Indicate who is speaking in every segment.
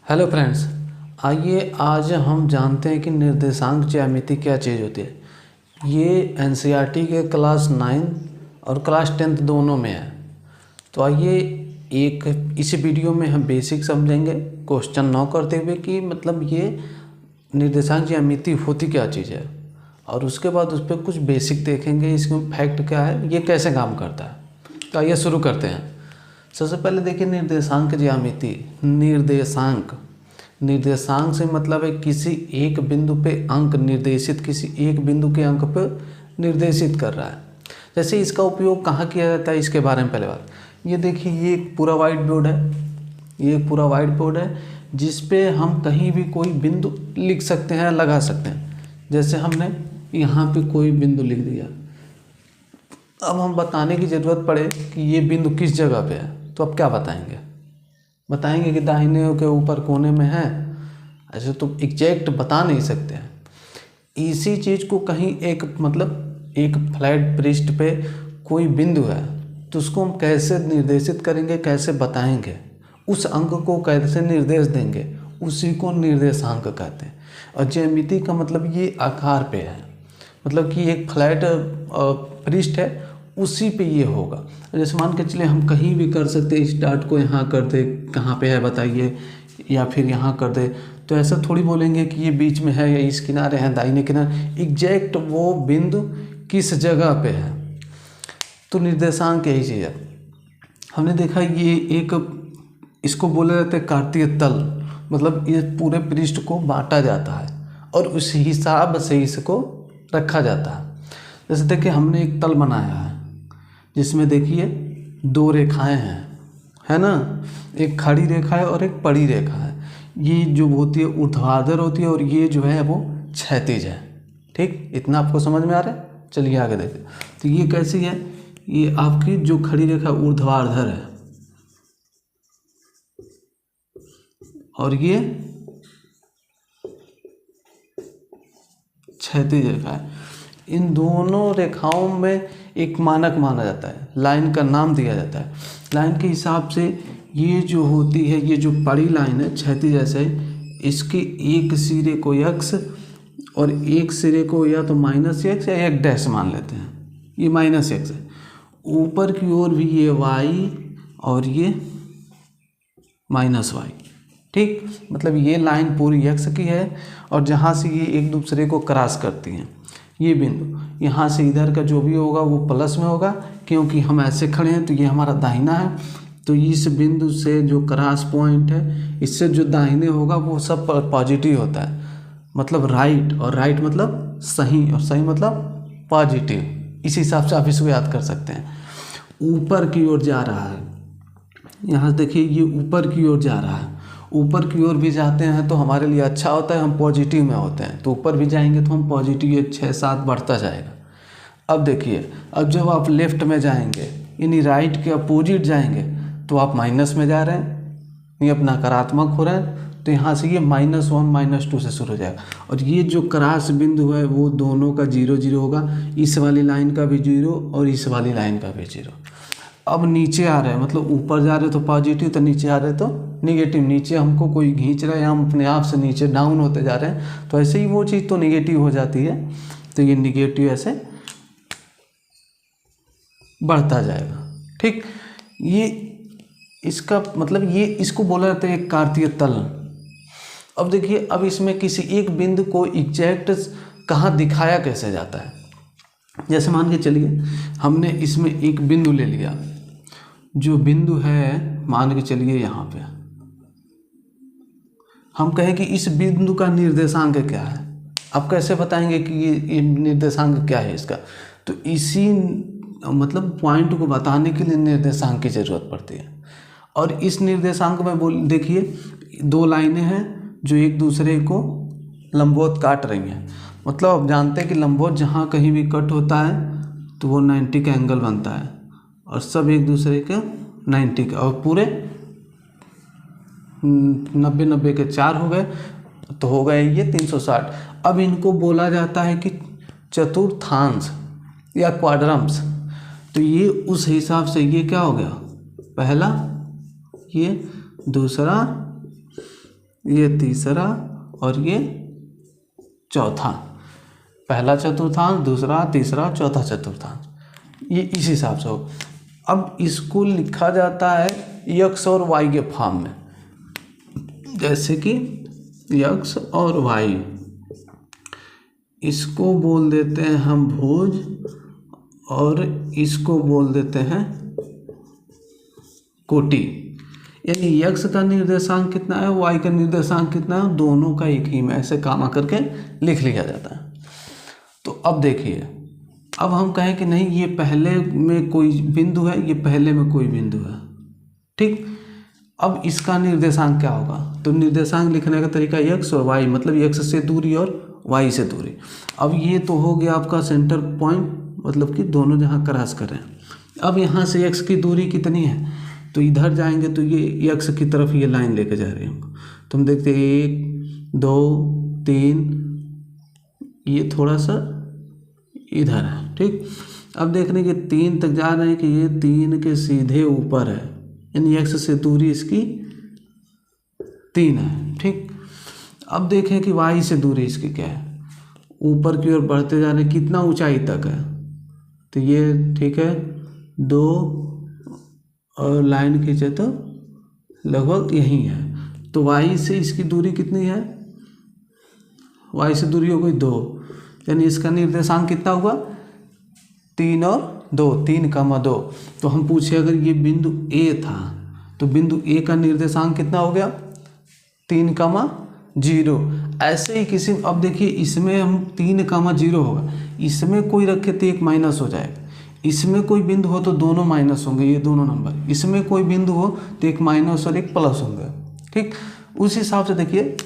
Speaker 1: Hello friends, आइए आज हम जानते हैं कि निर्देशांक ज्यामिति क्या चीज़ होती है। ये एनसीईआरटी के क्लास 9 और क्लास 10 दोनों में है। तो आइए इस वीडियो में हम बेसिक समझेंगे क्वेश्चन 9 करते हुए कि मतलब ये निर्देशांक ज्यामिति होती क्या चीज़ है, और उसके बाद उस पर कुछ बेसिक देखेंगे, इसमें फैक्ट क्या है, ये कैसे काम करता है। तो आइए शुरू करते हैं। सबसे पहले देखिए निर्देशांक ज्यामिति। निर्देशांक से मतलब है किसी एक बिंदु पे अंक निर्देशित, किसी एक बिंदु के अंक पे निर्देशित कर रहा है। जैसे इसका उपयोग कहाँ किया जाता है, इसके बारे में पहले बात। ये देखिए, ये एक पूरा वाइट बोर्ड है, ये एक पूरा वाइट बोर्ड है जिस पे हम कहीं भी कोई बिंदु लिख सकते हैं, लगा सकते हैं। जैसे हमने यहाँ पे कोई बिंदु लिख दिया। अब हम बताने की ज़रूरत पड़े कि ये बिंदु किस जगह पे है, तो अब क्या बताएंगे कि दाहिने के ऊपर कोने में है। ऐसे तो एग्जैक्ट बता नहीं सकते हैं। इसी चीज़ को कहीं एक फ्लैट पृष्ठ पे कोई बिंदु है तो उसको हम कैसे निर्देशित करेंगे, कैसे बताएंगे, उस अंक को कैसे निर्देश देंगे, उसी को निर्देशांक कहते हैं। और ज्यामिति का मतलब ये आकार पे है, मतलब कि एक फ्लैट पृष्ठ है उसी पे ये होगा। जैसे मान के चले हम कहीं भी कर सकते हैं, स्टार्ट को यहाँ कर दे, कहाँ पे है बताइए, या फिर यहाँ कर दे। तो ऐसा थोड़ी बोलेंगे कि ये बीच में है या इस किनारे है, दाहिने किनारे। एग्जैक्ट वो बिंदु किस जगह पे है, तो निर्देशांक यही चीज़ है। हमने देखा ये एक, इसको बोला जाता है कार्तीय तल, मतलब ये पूरे पृष्ठ को बांटा जाता है और उस हिसाब से इसको रखा जाता है। जैसे देखिए हमने एक तल बनाया है जिसमें देखिए दो रेखाएं हैं, है ना। एक खड़ी रेखा है और एक पड़ी रेखा है। ये जो होती है ऊर्ध्वाधर होती है और ये जो है वो क्षैतिज है। ठीक, इतना आपको समझ में आ रहा है। चलिए आगे देखते। तो ये कैसी है, ये आपकी जो खड़ी रेखा ऊर्ध्वाधर है और ये क्षैतिज रेखा है। इन दोनों रेखाओं में एक मानक माना जाता है, लाइन का नाम दिया जाता है। लाइन के हिसाब से ये जो होती है, ये जो बड़ी लाइन है क्षैतिज जैसे, इसके एक सिरे को x और एक सिरे को या तो -x या एक डैश मान लेते हैं। ये -x है। ऊपर की ओर भी ये y और ये -y। ठीक, मतलब ये लाइन पूरी x की है और जहाँ से ये एक दूसरे को क्रॉस करती हैं, ये बिंदु यहाँ से इधर का जो भी होगा वो प्लस में होगा, क्योंकि हम ऐसे खड़े हैं तो ये हमारा दाहिना है। तो इस बिंदु से जो क्रॉस पॉइंट है, इससे जो दाहिने होगा वो सब पॉजिटिव होता है, मतलब राइट, और राइट मतलब सही, और सही मतलब पॉजिटिव। इस हिसाब से आप इसको याद कर सकते हैं। ऊपर की ओर जा रहा है, यहाँ देखिए ये ऊपर की ओर जा रहा है। ऊपर की ओर भी जाते हैं तो हमारे लिए अच्छा होता है, हम पॉजिटिव में होते हैं। तो ऊपर भी जाएंगे तो हम पॉजिटिव, ये 6-7 बढ़ता जाएगा। अब देखिए, अब जब आप लेफ्ट में जाएंगे यानी राइट के अपोजिट जाएंगे तो आप माइनस में जा रहे हैं, ये अपना नकारात्मक हो रहा है। तो यहाँ से ये -1 -2 से शुरू हो जाएगा। और ये जो क्रॉस बिंदु है वो दोनों का 0 0 होगा, इस वाली लाइन का भी 0 और इस वाली लाइन का भी 0। अब नीचे आ रहे हैं, मतलब ऊपर जा रहे हैं तो पॉजिटिव, तो नीचे आ रहे हैं तो निगेटिव। नीचे हमको कोई खींच रहा है या हम अपने आप से नीचे डाउन होते जा रहे हैं, तो ऐसे ही वो चीज़ तो निगेटिव हो जाती है। तो ये निगेटिव ऐसे बढ़ता जाएगा। ठीक, ये इसका मतलब ये, इसको बोला जाता है एक कार्तीय तल। अब देखिए, अब इसमें किसी एक बिंदु को एग्जैक्ट कहाँ दिखाया कैसे जाता है। जैसे मान के चलिए हमने इसमें एक बिंदु ले लिया, जो बिंदु है मान के चलिए यहाँ पे, हम कहें कि इस बिंदु का निर्देशांक क्या है। आप कैसे बताएंगे कि ये निर्देशांक क्या है इसका, तो इसी मतलब पॉइंट को बताने के लिए निर्देशांक की ज़रूरत पड़ती है। और इस निर्देशांक में देखिए दो लाइनें हैं जो एक दूसरे को लंबवत काट रही हैं। मतलब आप जानते हैं कि लंबवत जहाँ कहीं भी कट होता है तो वो 90 का एंगल बनता है, और सब एक दूसरे के 90 का, और पूरे 90 के 4 हो गए तो हो गए ये 360। अब इनको बोला जाता है कि चतुर्थांश या क्वाड्रम्स। तो ये उस हिसाब से ये क्या हो गया, पहला, ये दूसरा ये तीसरा और ये चौथा, पहला चतुर्थांश, दूसरा, तीसरा, चौथा चतुर्थांश, ये इस हिसाब से हो। अब इसको लिखा जाता है x और y के फॉर्म में, जैसे कि x और y, इसको बोल देते हैं हम भुज और इसको बोल देते हैं कोटि। यानी x का निर्देशांक कितना है, y का निर्देशांक कितना है, दोनों का एक ही में ऐसे कामा करके लिख लिया जाता है। तो अब देखिए, अब हम कहें कि नहीं ये पहले में कोई बिंदु है, ये पहले में कोई बिंदु है, ठीक। अब इसका निर्देशांक क्या होगा, तो निर्देशांक लिखने का तरीका x और y, मतलब x से दूरी और y से दूरी। अब ये तो हो गया आपका सेंटर पॉइंट, मतलब कि दोनों जहाँ क्रॉस कर रहे हैं। अब यहाँ से x की दूरी कितनी है, तो इधर जाएंगे तो ये x की तरफ ये लाइन लेके जा रही है। तो हम देखते हैं 1 2 3, ये थोड़ा सा इधर है, ठीक। अब देखने के 3 तक जा रहे हैं कि ये 3 के सीधे ऊपर है, यानी x से दूरी इसकी 3 है, ठीक। अब देखें कि y से दूरी इसकी क्या है, ऊपर की ओर बढ़ते जा रहे हैं, कितना ऊंचाई तक है, तो ये ठीक है 2 और लाइन खींचे तो लगभग यही है। तो y से इसकी दूरी कितनी है, y से दूरी हो गई 2, यानी इसका निर्देशांक कितना हुआ 3 और 2, 3,2। तो हम पूछे अगर ये बिंदु A था तो बिंदु A का निर्देशांक कितना हो गया 3,0। ऐसे ही किसी, अब देखिए इसमें हम 3,0 होगा, इसमें कोई रखे तो एक माइनस हो जाएगा, इसमें कोई बिंदु हो तो दोनों माइनस होंगे, ये दोनों नंबर, इसमें कोई बिंदु हो तो एक माइनस और एक प्लस होंगे, ठीक। उस हिसाब से देखिए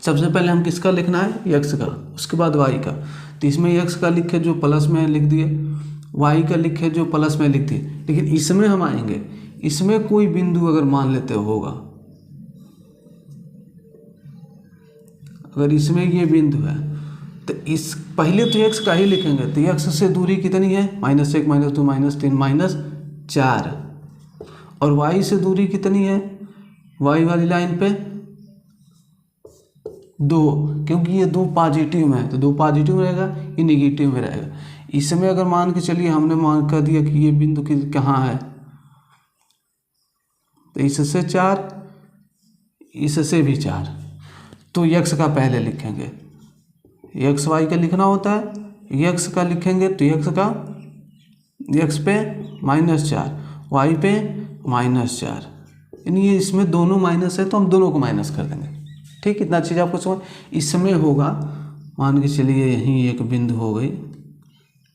Speaker 1: सबसे पहले हम किसका लिखना है, x का, उसके बाद y का। तो इसमें x का लिखे जो प्लस में लिख दिए, y का लिखे जो प्लस में लिख दिए। लेकिन इसमें हम आएंगे, इसमें कोई बिंदु अगर मान लेते होगा, अगर इसमें ये बिंदु है तो इस पहले तो x का ही लिखेंगे, तो x से दूरी कितनी है -1 -2 -3 -4, और y से दूरी कितनी है, y वाली लाइन पे 2, क्योंकि ये 2 पॉजिटिव में है तो 2 पॉजिटिव में रहेगा, ये निगेटिव में रहेगा। इसमें अगर मान के चलिए हमने मान कर दिया कि ये बिंदु कहाँ है, तो इससे 4, इससे भी 4, तो x का पहले लिखेंगे, x y का लिखना होता है, x का लिखेंगे तो x पे -4, y पे -4, यानी ये इसमें दोनों माइनस है तो हम दोनों को माइनस कर देंगे, ठीक। इतना चीज़ आपको समझ। इसमें होगा मान के चलिए यहीं एक बिंदु हो गई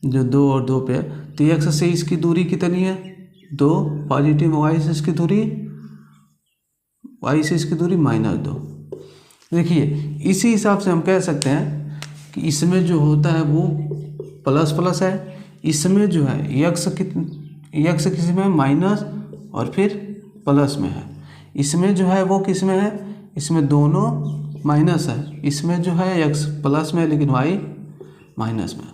Speaker 1: जो 2 और 2 पे, तो x से इसकी दूरी कितनी है 2 पॉजिटिव, y से इसकी दूरी -2। देखिए इसी हिसाब से हम कह सकते हैं कि इसमें जो होता है वो प्लस प्लस है, इसमें जो है x किसी में माइनस और फिर प्लस में है, इसमें जो है वो किस में है, इसमें दोनों माइनस है, इसमें जो है x प्लस में लेकिन y माइनस में।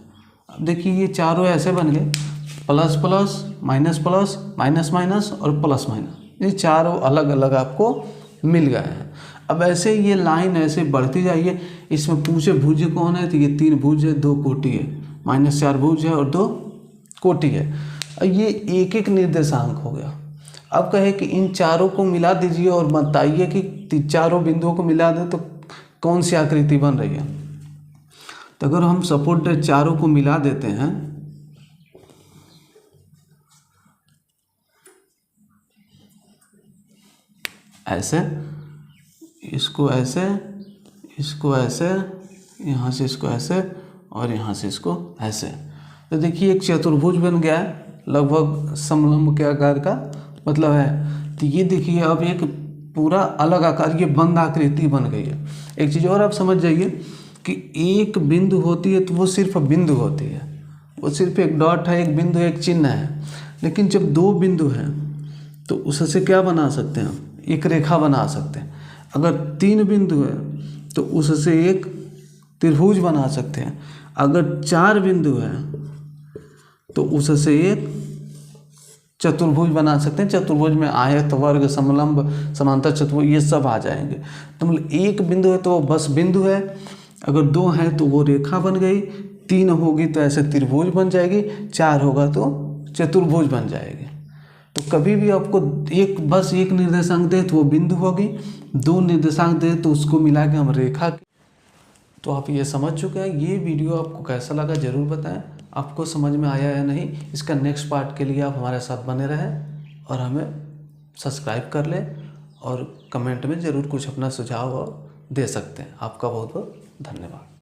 Speaker 1: अब देखिए ये चारों ऐसे बन गए, plus plus minus plus minus minus और प्लस माइनस, ये चारों अलग अलग आपको मिल गए हैं। अब ऐसे ये लाइन ऐसे बढ़ती जाइए, इसमें पूछे भुज कौन है, तो ये 3 भुज है 2 कोटि है, -4 भुज है और 2 कोटि है। ये एक एक निर्देशांक हो गया। अब कहे कि इन चारों को मिला दीजिए और बताइए कि चारों बिंदुओं को मिला दें तो कौन सी आकृति बन रही है। तो अगर हम सपोर्ट चारों को मिला देते हैं, ऐसे, इसको ऐसे, इसको ऐसे, यहाँ से इसको ऐसे और यहाँ से इसको ऐसे, तो देखिए एक चतुर्भुज बन गया है लगभग समलंब के आकार का मतलब है। तो ये देखिए अब एक पूरा अलग आकार, ये बंद आकृति बन गई है। एक चीज़ और आप समझ जाइए कि एक बिंदु होती है तो वो सिर्फ बिंदु होती है, वो सिर्फ एक डॉट है, एक बिंदु, एक चिन्ह है। लेकिन जब 2 बिंदु हैं तो उससे क्या बना सकते हैं, एक रेखा बना सकते हैं। अगर 3 बिंदु है तो उससे एक त्रिभुज बना सकते हैं। अगर 4 बिंदु है तो उससे एक चतुर्भुज बना सकते हैं। चतुर्भुज में आयत, वर्ग, समलंब, समांतर चतुर्भुज ये सब आ जाएंगे। तो मतलब एक बिंदु है तो वो बस बिंदु है, अगर दो है तो वो रेखा बन गई, तीन होगी तो ऐसे त्रिभुज बन जाएगी, चार होगा तो चतुर्भुज बन जाएगी। तो कभी भी आपको बस एक निर्देशांक दे तो वो बिंदु होगी, दो निर्देशांक दे तो उसको मिला के हम रेखा। तो आप ये समझ चुके हैं। ये वीडियो आपको कैसा लगा ज़रूर बताएं, आपको समझ में आया या नहीं। इसका नेक्स्ट पार्ट के लिए आप हमारे साथ बने रहें और हमें सब्सक्राइब कर लें, और कमेंट में ज़रूर कुछ अपना सुझाव और दे सकते हैं। आपका बहुत बहुत धन्यवाद।